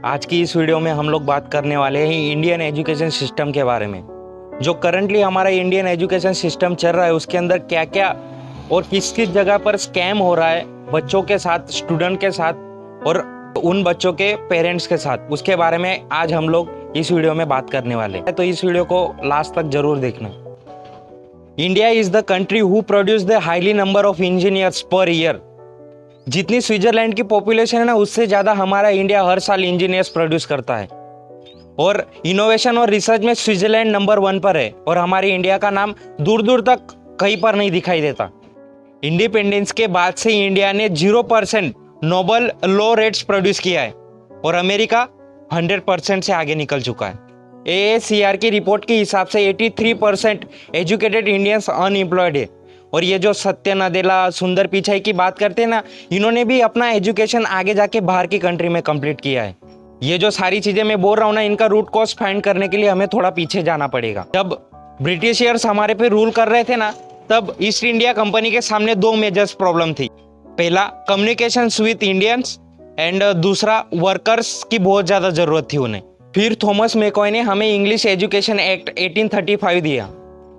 आज की इस वीडियो में हम लोग बात करने वाले हैं इंडियन एजुकेशन सिस्टम के बारे में। जो करंटली हमारा इंडियन एजुकेशन सिस्टम चल रहा है उसके अंदर क्या क्या और किस किस जगह पर स्कैम हो रहा है बच्चों के साथ, स्टूडेंट के साथ और उन बच्चों के पेरेंट्स के साथ, उसके बारे में आज हम लोग इस वीडियो में बात करने वाले हैं। तो इस वीडियो को लास्ट तक जरूर देखना। India is the country who produce the highly number of engineers per year. जितनी स्विट्जरलैंड की पॉपुलेशन है ना, उससे ज़्यादा हमारा इंडिया हर साल इंजीनियर्स प्रोड्यूस करता है। और इनोवेशन और रिसर्च में स्विट्जरलैंड नंबर 1 पर है और हमारे इंडिया का नाम दूर दूर तक कहीं पर नहीं दिखाई देता। इंडिपेंडेंस के बाद से इंडिया ने 0% नोबल लॉरेट्स प्रोड्यूस किया है और अमेरिका 100% से आगे निकल चुका है। AACR की रिपोर्ट के हिसाब से 83% एजुकेटेड इंडियंस अनएम्प्लॉयड है। और ये जो सत्य नदेला, सुंदर पिचाई की बात करते हैं ना, इन्होंने भी अपना एजुकेशन आगे जाके बाहर की कंट्री में कंप्लीट किया है। ये जो सारी चीजें मैं बोल रहा हूँ ना, इनका रूट कॉज फाइंड करने के लिए हमें थोड़ा पीछे जाना पड़ेगा। जब ब्रिटिशियर्स हमारे पे रूल कर रहे थे ना, तब ईस्ट इंडिया कंपनी के सामने 2 मेजर्स प्रॉब्लम थी। पहला, कम्युनिकेशन विथ इंडियंस एंड दूसरा, वर्कर्स की बहुत ज्यादा जरूरत थी उन्हें। फिर थॉमस मैकॉय ने हमें इंग्लिश एजुकेशन एक्ट 1835 दिया।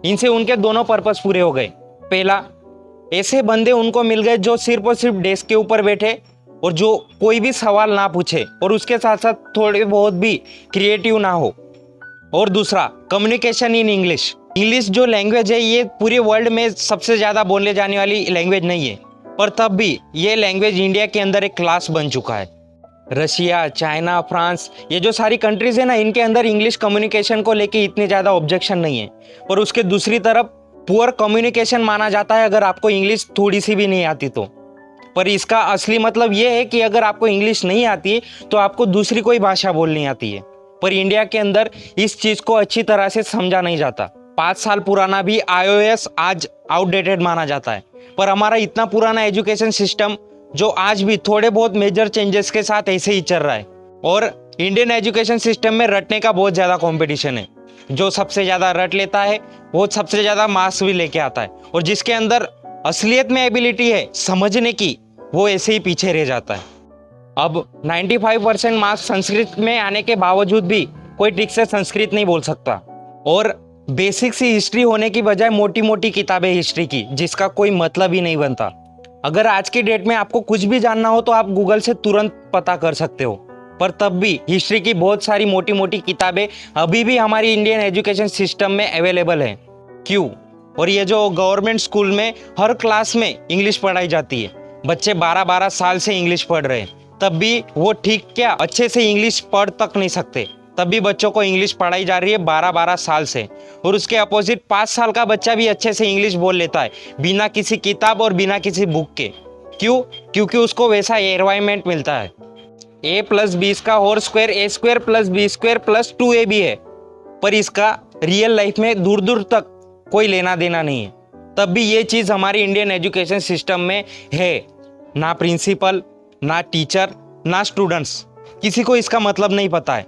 इनसे उनके दोनों पर्पस पूरे हो गए। पहला, ऐसे बंदे उनको मिल गए जो सिर्फ और सिर्फ डेस्क के ऊपर बैठे और जो कोई भी सवाल ना पूछे और उसके साथ साथ थोड़े बहुत भी क्रिएटिव ना हो। और दूसरा, कम्युनिकेशन इन इंग्लिश। इंग्लिश जो लैंग्वेज है, ये पूरे वर्ल्ड में सबसे ज़्यादा बोले जाने वाली लैंग्वेज नहीं है, पर तब भी ये लैंग्वेज इंडिया के अंदर एक क्लास बन चुका है। रशिया, चाइना, फ्रांस, ये जो सारी कंट्रीज है ना, इनके अंदर इंग्लिश कम्युनिकेशन को लेके इतने ज़्यादा ऑब्जेक्शन नहीं है। और उसके दूसरी तरफ पुअर कम्युनिकेशन माना जाता है अगर आपको इंग्लिश थोड़ी सी भी नहीं आती तो। पर इसका असली मतलब ये है कि अगर आपको इंग्लिश नहीं आती तो आपको दूसरी कोई भाषा बोलनी आती है। पर इंडिया के अंदर इस चीज़ को अच्छी तरह से समझा नहीं जाता। 5 साल पुराना भी iOS आज आउटडेटेड माना जाता है, पर हमारा इतना पुराना एजुकेशन सिस्टम जो आज भी थोड़े बहुत मेजर चेंजेस के साथ ऐसे ही चल रहा है। और इंडियन एजुकेशन सिस्टम में रटने का बहुत ज़्यादा कॉम्पिटिशन है। जो सबसे ज़्यादा रट लेता है वो सबसे ज़्यादा मार्क्स भी लेके आता है, और जिसके अंदर असलियत में एबिलिटी है समझने की, वो ऐसे ही पीछे रह जाता है। अब 95% मार्क्स संस्कृत में आने के बावजूद भी कोई ठीक से संस्कृत नहीं बोल सकता, और बेसिक सी हिस्ट्री होने की बजाय मोटी मोटी किताबें हिस्ट्री की, जिसका कोई मतलब ही नहीं बनता। अगर आज की डेट में आपको कुछ भी जानना हो तो आप गूगल से तुरंत पता कर सकते हो, पर तब भी हिस्ट्री की बहुत सारी मोटी मोटी किताबें अभी भी हमारी इंडियन एजुकेशन सिस्टम में अवेलेबल हैं। क्यों? और ये जो गवर्नमेंट स्कूल में हर क्लास में इंग्लिश पढ़ाई जाती है, बच्चे 12-12 साल से इंग्लिश पढ़ रहे हैं, तब भी वो ठीक क्या अच्छे से इंग्लिश पढ़ तक नहीं सकते। तब भी बच्चों को इंग्लिश पढ़ाई जा रही है 12-12 साल से। और उसके अपोजिट 5 साल का बच्चा भी अच्छे से इंग्लिश बोल लेता है बिना किसी किताब और बिना किसी बुक के। क्यों? क्योंकि उसको वैसा एनवायरनमेंट मिलता है। a+b का whole square a² + b² + 2ab है, पर इसका रियल लाइफ में दूर दूर तक कोई लेना देना नहीं है। तब भी ये चीज़ हमारी इंडियन एजुकेशन सिस्टम में है। ना प्रिंसिपल, ना टीचर, ना स्टूडेंट्स, किसी को इसका मतलब नहीं पता है।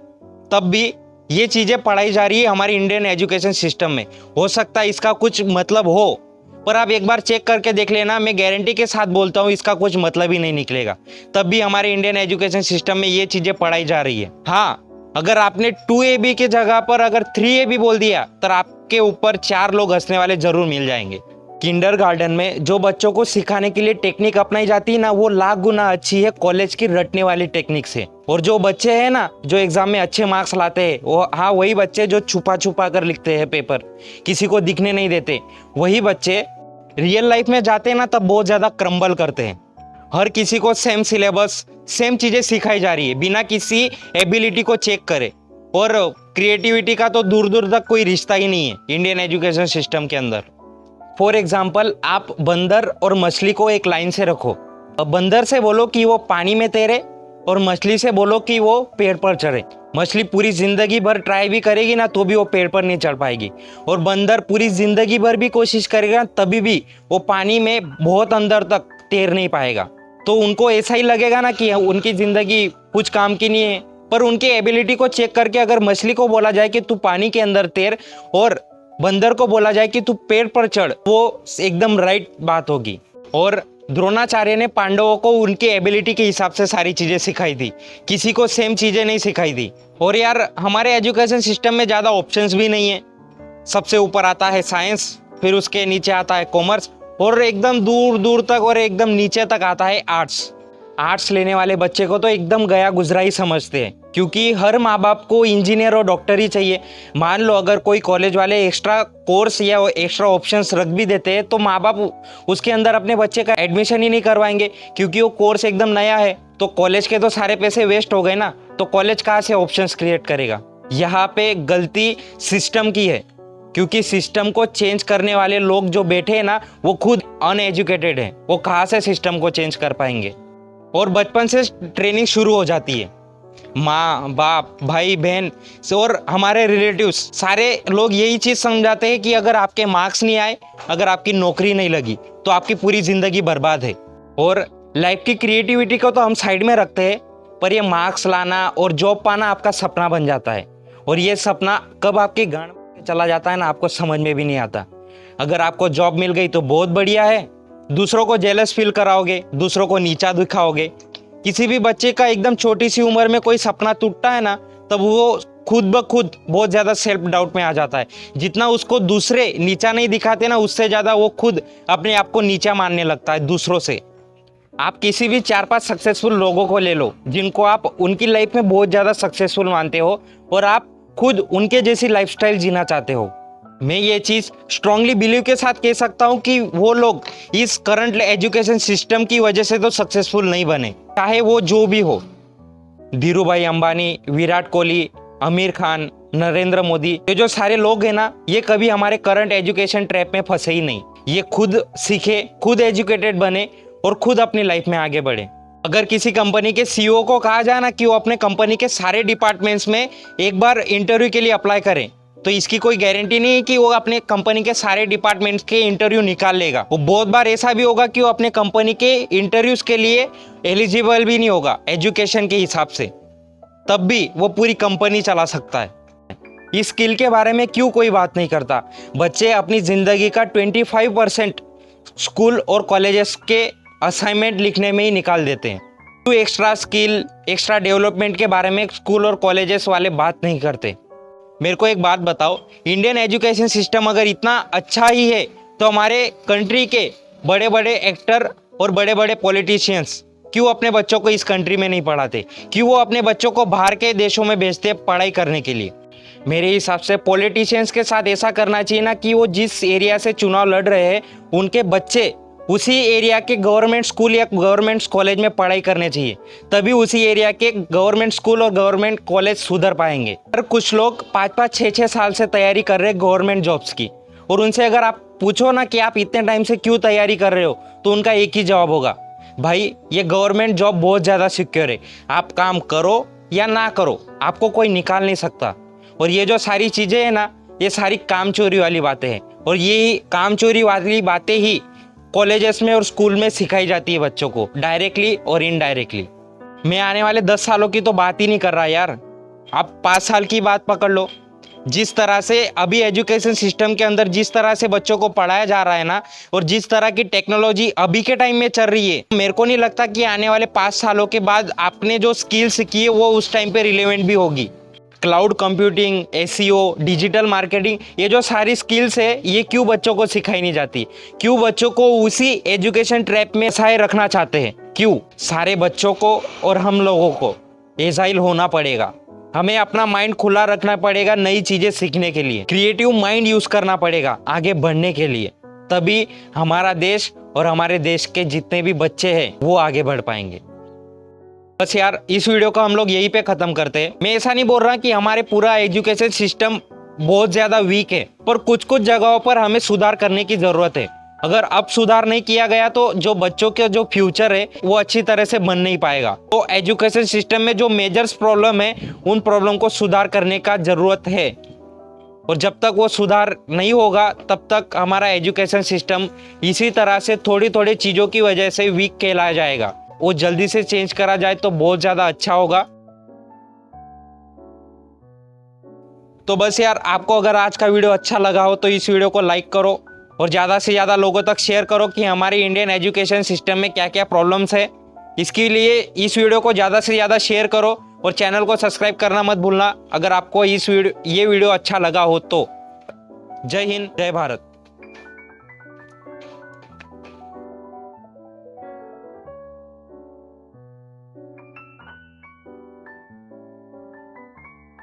तब भी ये चीज़ें पढ़ाई जा रही है हमारी इंडियन एजुकेशन सिस्टम में। हो सकता है इसका कुछ मतलब हो, पर आप एक बार चेक करके देख लेना, मैं गारंटी के साथ बोलता हूँ इसका कुछ मतलब ही नहीं निकलेगा। तब भी हमारे इंडियन एजुकेशन सिस्टम में ये चीज़ें पढ़ाई जा रही है। हाँ, अगर आपने 2ab की जगह पर अगर 3ab बोल दिया तो आपके ऊपर 4 लोग हंसने वाले जरूर मिल जाएंगे। किंडरगार्टन में जो बच्चों को सिखाने के लिए टेक्निक अपनाई जाती है ना, वो लाख गुना अच्छी है कॉलेज की रटने वाली टेक्निक से। और जो बच्चे हैं ना, जो एग्जाम में अच्छे मार्क्स लाते हैं, वो हाँ वही बच्चे जो छुपा छुपा कर लिखते हैं पेपर, किसी को दिखने नहीं देते, वही बच्चे रियल लाइफ में जाते हैं ना, तब बहुत ज़्यादा क्रम्बल करते हैं। हर किसी को सेम सिलेबस, सेम चीज़ें सिखाई जा रही है बिना किसी एबिलिटी को चेक करे। और क्रिएटिविटी का तो दूर दूर तक कोई रिश्ता ही नहीं है इंडियन एजुकेशन सिस्टम के अंदर। फॉर एग्जाम्पल, आप बंदर और मछली को एक लाइन से रखो। बंदर से बोलो कि वो पानी में तैरे और मछली से बोलो कि वो पेड़ पर चढ़े। मछली पूरी जिंदगी भर ट्राई भी करेगी ना, तो भी वो पेड़ पर नहीं चढ़ पाएगी। और बंदर पूरी जिंदगी भर भी कोशिश करेगा, तभी भी वो पानी में बहुत अंदर तक तैर नहीं पाएगा। तो उनको ऐसा ही लगेगा ना कि उनकी जिंदगी कुछ काम की नहीं है। पर उनकी एबिलिटी को चेक करके अगर मछली को बोला जाए कि तू पानी के अंदर तैर और बंदर को बोला जाए कि तू पेड़ पर चढ़, वो एकदम राइट बात होगी। और द्रोणाचार्य ने पांडवों को उनकी एबिलिटी के हिसाब से सारी चीज़ें सिखाई थी, किसी को सेम चीज़ें नहीं सिखाई थी। और यार हमारे एजुकेशन सिस्टम में ज़्यादा ऑप्शंस भी नहीं है। सबसे ऊपर आता है साइंस, फिर उसके नीचे आता है कॉमर्स, और एकदम दूर दूर तक और एकदम नीचे तक आता है आर्ट्स। आर्ट्स लेने वाले बच्चे को तो एकदम गया गुजरा ही समझते हैं, क्योंकि हर माँ बाप को इंजीनियर और डॉक्टर ही चाहिए। मान लो अगर कोई कॉलेज वाले एक्स्ट्रा कोर्स या एक्स्ट्रा ऑप्शंस रख भी देते हैं तो माँ बाप उसके अंदर अपने बच्चे का एडमिशन ही नहीं करवाएंगे, क्योंकि वो कोर्स एकदम नया है। तो कॉलेज के तो सारे पैसे वेस्ट हो गए ना, तो कॉलेज कहाँ से ऑप्शंस क्रिएट करेगा। यहाँ पे गलती सिस्टम की है, क्योंकि सिस्टम को चेंज करने वाले लोग जो बैठे हैं ना, वो खुद अनएजुकेटेड हैं। वो कहाँ से सिस्टम को चेंज कर पाएंगे। और बचपन से ट्रेनिंग शुरू हो जाती है, माँ बाप भाई बहन और हमारे रिलेटिव्स सारे लोग यही चीज़ समझाते हैं कि अगर आपके मार्क्स नहीं आए, अगर आपकी नौकरी नहीं लगी तो आपकी पूरी ज़िंदगी बर्बाद है। और लाइफ की क्रिएटिविटी को तो हम साइड में रखते हैं, पर ये मार्क्स लाना और जॉब पाना आपका सपना बन जाता है। और ये सपना कब आपकी गांड में चला जाता है ना, आपको समझ में भी नहीं आता। अगर आपको जॉब मिल गई तो बहुत बढ़िया है, दूसरों को जेलस फील कराओगे, दूसरों को नीचा दिखाओगे। किसी भी बच्चे का एकदम छोटी सी उम्र में कोई सपना टूटता है ना, तब वो खुद ब खुद बहुत ज़्यादा सेल्फ डाउट में आ जाता है। जितना उसको दूसरे नीचा नहीं दिखाते ना, उससे ज़्यादा वो खुद अपने आप को नीचा मानने लगता है दूसरों से। आप किसी भी 4-5 सक्सेसफुल लोगों को ले लो, जिनको आप उनकी लाइफ में बहुत ज़्यादा सक्सेसफुल मानते हो और आप खुद उनके जैसी लाइफस्टाइल जीना चाहते हो। मैं ये चीज़ स्ट्रांगली बिलीव के साथ कह सकता हूँ कि वो लोग इस करंट एजुकेशन सिस्टम की वजह से तो सक्सेसफुल नहीं बने, चाहे वो जो भी हो। धीरू भाई अंबानी, विराट कोहली, आमिर खान, नरेंद्र मोदी, ये जो सारे लोग हैं ना, ये कभी हमारे करंट एजुकेशन ट्रैप में फंसे ही नहीं। ये खुद सीखे, खुद एजुकेटेड बने और खुद अपनी लाइफ में आगे बढ़े। अगर किसी कंपनी के सीईओ को कहा जाए ना कि वो अपने कंपनी के सारे डिपार्टमेंट्स में एक बार इंटरव्यू के लिए अप्लाई करें, तो इसकी कोई गारंटी नहीं है कि वो अपने कंपनी के सारे डिपार्टमेंट्स के इंटरव्यू निकाल लेगा। वो बहुत बार ऐसा भी होगा कि वो अपने कंपनी के इंटरव्यूज के लिए एलिजिबल भी नहीं होगा एजुकेशन के हिसाब से, तब भी वो पूरी कंपनी चला सकता है। इस स्किल के बारे में क्यों कोई बात नहीं करता। बच्चे अपनी ज़िंदगी का 25% स्कूल और कॉलेजेस के असाइनमेंट लिखने में ही निकाल देते हैं। क्यों एक्स्ट्रा स्किल, एक्स्ट्रा डेवलपमेंट के बारे में स्कूल और कॉलेजेस वाले बात नहीं करते। मेरे को एक बात बताओ, इंडियन एजुकेशन सिस्टम अगर इतना अच्छा ही है तो हमारे कंट्री के बड़े बड़े एक्टर और बड़े बड़े पॉलिटिशियंस क्यों अपने बच्चों को इस कंट्री में नहीं पढ़ाते, क्यों वो अपने बच्चों को बाहर के देशों में भेजते पढ़ाई करने के लिए। मेरे हिसाब से पॉलिटिशियंस के साथ ऐसा करना चाहिए ना कि वो जिस एरिया से चुनाव लड़ रहे हैं उनके बच्चे उसी एरिया के गवर्नमेंट स्कूल या गवर्नमेंट कॉलेज में पढ़ाई करने चाहिए, तभी उसी एरिया के गवर्नमेंट स्कूल और गवर्नमेंट कॉलेज सुधर पाएंगे। और कुछ लोग 5-5, 6-6 साल से तैयारी कर रहे हैं गवर्नमेंट जॉब्स की, और उनसे अगर आप पूछो ना कि आप इतने टाइम से क्यों तैयारी कर रहे हो, तो उनका एक ही जवाब होगा, भाई ये गवर्नमेंट जॉब बहुत ज़्यादा सिक्योर है, आप काम करो या ना करो, आपको कोई निकाल नहीं सकता। और ये जो सारी चीज़ें हैं ना, ये सारी काम चोरी वाली बातें हैं, और ये काम चोरी वाली बातें ही कॉलेजेस में और स्कूल में सिखाई जाती है बच्चों को, डायरेक्टली और इनडायरेक्टली। मैं आने वाले 10 सालों की तो बात ही नहीं कर रहा यार, आप 5 साल की बात पकड़ लो। जिस तरह से अभी एजुकेशन सिस्टम के अंदर जिस तरह से बच्चों को पढ़ाया जा रहा है ना, और जिस तरह की टेक्नोलॉजी अभी के टाइम में चल रही है, मेरे को नहीं लगता कि आने वाले 5 सालों के बाद आपने जो स्किल्स सीखी है वो उस टाइम पे रिलेवेंट भी होगी। Cloud computing, SEO, digital marketing, ये जो सारी स्किल्स है ये क्यों बच्चों को सिखाई नहीं जाती, क्यों बच्चों को उसी एजुकेशन ट्रैप में फंसाए रखना चाहते हैं। क्यों? सारे बच्चों को और हम लोगों को एजाइल होना पड़ेगा, हमें अपना माइंड खुला रखना पड़ेगा नई चीज़ें सीखने के लिए, क्रिएटिव माइंड यूज़ करना पड़ेगा आगे बढ़ने के लिए, तभी हमारा देश और हमारे देश के जितने भी बच्चे हैं वो आगे बढ़ पाएंगे। बस यार इस वीडियो को हम लोग यहीं पे ख़त्म करते हैं। मैं ऐसा नहीं बोल रहा कि हमारे पूरा एजुकेशन सिस्टम बहुत ज़्यादा वीक है, पर कुछ कुछ जगहों पर हमें सुधार करने की ज़रूरत है। अगर अब सुधार नहीं किया गया तो जो बच्चों के जो फ्यूचर है वो अच्छी तरह से बन नहीं पाएगा। तो एजुकेशन सिस्टम में जो मेजर्स प्रॉब्लम है उन प्रॉब्लम को सुधार करने का ज़रूरत है, और जब तक वो सुधार नहीं होगा तब तक हमारा एजुकेशन सिस्टम इसी तरह से थोड़ी थोड़ी चीज़ों की वजह से वीक कहलाया जाएगा। वो जल्दी से चेंज करा जाए तो बहुत ज़्यादा अच्छा होगा। तो बस यार, आपको अगर आज का वीडियो अच्छा लगा हो तो इस वीडियो को लाइक करो और ज़्यादा से ज़्यादा लोगों तक शेयर करो कि हमारे इंडियन एजुकेशन सिस्टम में क्या क्या प्रॉब्लम्स है। इसके लिए इस वीडियो को ज़्यादा से ज़्यादा शेयर करो और चैनल को सब्सक्राइब करना मत भूलना अगर आपको ये वीडियो अच्छा लगा हो तो। जय हिंद, जय भारत।